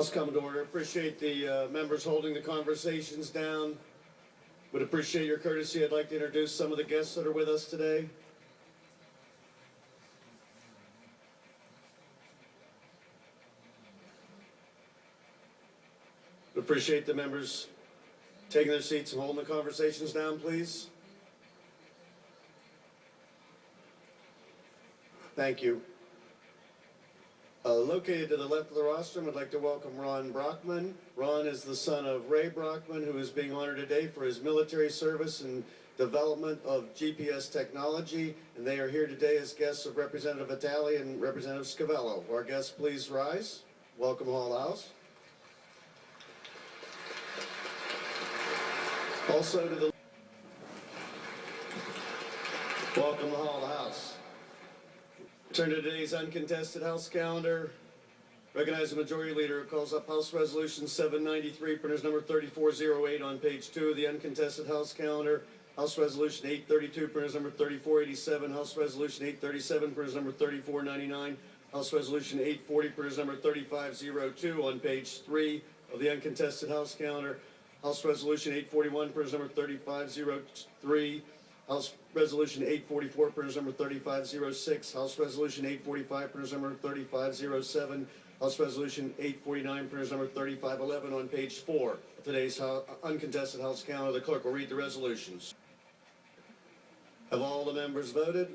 House come to order. Appreciate the members holding the conversations down. Would appreciate your courtesy. I'd like to introduce some of the guests that are with us today. Would appreciate the members taking their seats and holding the conversations down, please. Thank you. Located to the left of the rostrum, I'd like to welcome Ron Brachman. Ron is the son of Ray Brachman, who is being honored today for his military service and development of GPS technology. And they are here today as guests of Representative Vitale and Representative Scavello. Our guests, please rise. Welcome, Hall House. Also to the welcome to Hall House. Turn to today's uncontested House calendar. Recognize the Majority Leader who calls up House Resolution 793, printers number 3408 on page 2 of the uncontested House calendar. House Resolution 832, printers number 3487. House Resolution 837, printers number 3499. House Resolution 840, printers number 3502 on page 3 of the uncontested House calendar. House Resolution 841, printers number 3503. House Resolution 844, printers number 3506. House Resolution 845, printers number 3507. House Resolution 849, printers number 3511 on page 4 of today's uncontested House calendar. The clerk will read the resolutions. Have all the members voted?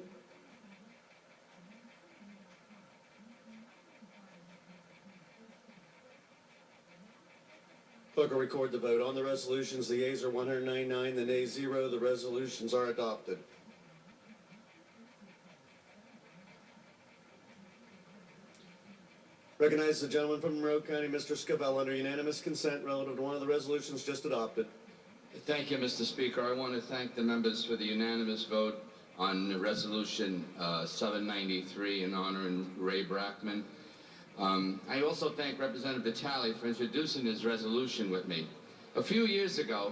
Clerk will record the vote. On the resolutions, the yeas are 199, the nays 0. The resolutions are adopted. Recognize the gentleman from Monroe County, Mr. Scavello, under unanimous consent relative to one of the resolutions just adopted. Thank you, Mr. Speaker. I want to thank the members for the unanimous vote on Resolution 793 in honoring Ray Brachman. I also thank Representative Vitale for introducing his resolution with me. A few years ago,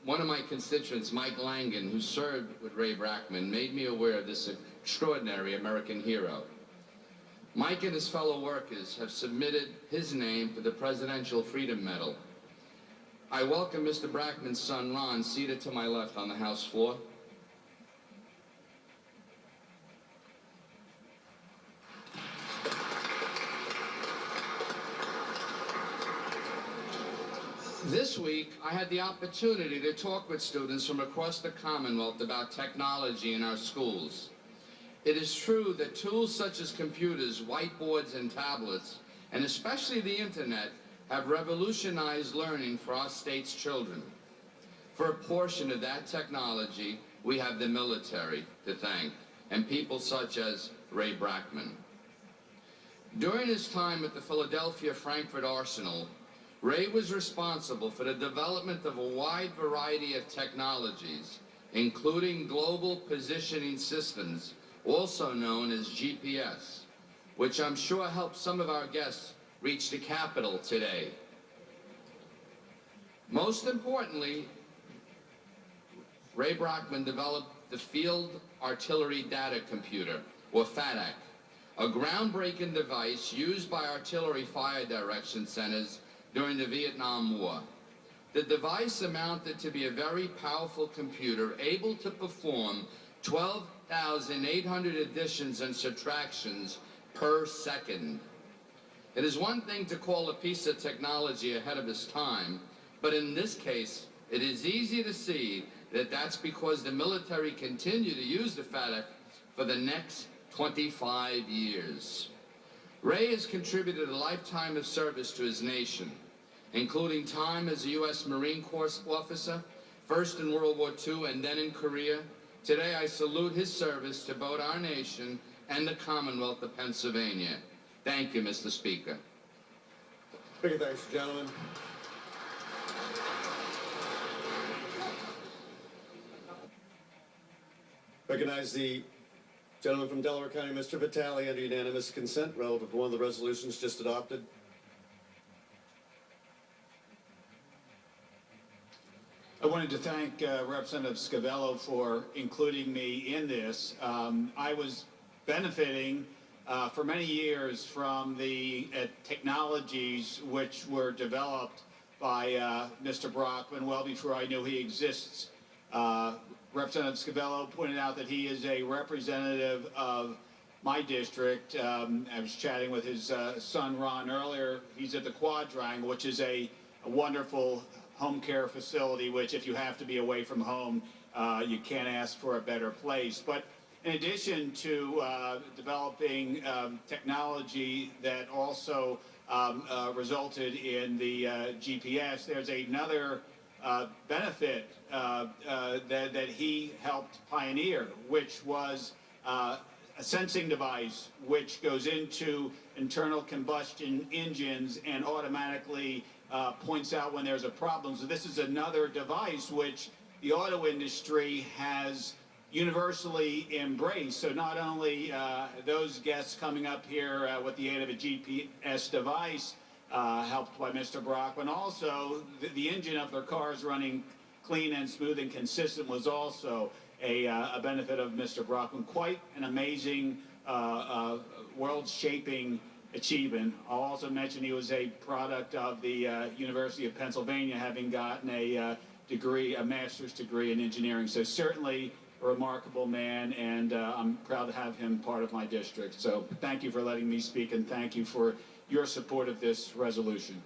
one of my constituents, Mike Langan, who served with Ray Brachman, made me aware of this extraordinary American hero. Mike and his fellow workers have submitted his name for the Presidential Freedom Medal. I welcome Mr. Brachman's son, Ron, seated to my left on the House floor. This week, I had the opportunity to talk with students from across the Commonwealth about technology in our schools. It is true that tools such as computers, whiteboards, and tablets, and especially the internet, have revolutionized learning for our state's children. For a portion of that technology, we have the military to thank, and people such as Ray Brachman. During his time at the Philadelphia Frankfurt Arsenal, Ray was responsible for the development of a wide variety of technologies, including global positioning systems, also known as GPS, which I'm sure helped some of our guests reach the Capitol today. Most importantly, Ray Brachman developed the Field Artillery Data Computer, or FADC, a groundbreaking device used by artillery fire direction centers during the Vietnam War. The device amounted to be a very powerful computer able to perform 12,800 additions and subtractions per second. It is one thing to call a piece of technology ahead of its time, but in this case, it is easy to see that that's because the military continued to use the FADC for the next 25 years. Ray has contributed a lifetime of service to his nation, including time as a U.S. Marine Corps officer, first in World War II and then in Korea. Today I salute his service to both our nation and the Commonwealth of Pennsylvania. Thank you, Mr. Speaker. Big thanks, gentlemen. Recognize the gentleman from Delaware County, Mr. Vitale, under unanimous consent relative to one of the resolutions just adopted. I wanted to thank Representative Scavello for including me in this. I was benefiting for many years from the technologies which were developed by Mr. Brachman well before I knew he exists. Representative Scavello pointed out that he is a representative of my district. I was chatting with his son Ron earlier. He's at the Quadrangle, which is a wonderful home care facility, which if you have to be away from home, you can't ask for a better place. But in addition to developing technology that also resulted in the GPS, there's another benefit that he helped pioneer, which was a sensing device which goes into internal combustion engines and automatically points out when there's a problem. So this is another device which the auto industry has universally embraced. So not only those guests coming up here with the aid of a GPS device helped by Mr. Brachman, also the engine of their cars running clean and smooth and consistent was also a benefit of Mr. Brachman. Quite an amazing world-shaping achievement. I'll also mention he was a product of the University of Pennsylvania, having gotten a degree, a master's degree in engineering. So certainly a remarkable man, and I'm proud to have him part of my district. So thank you for letting me speak, and thank you for your support of this resolution.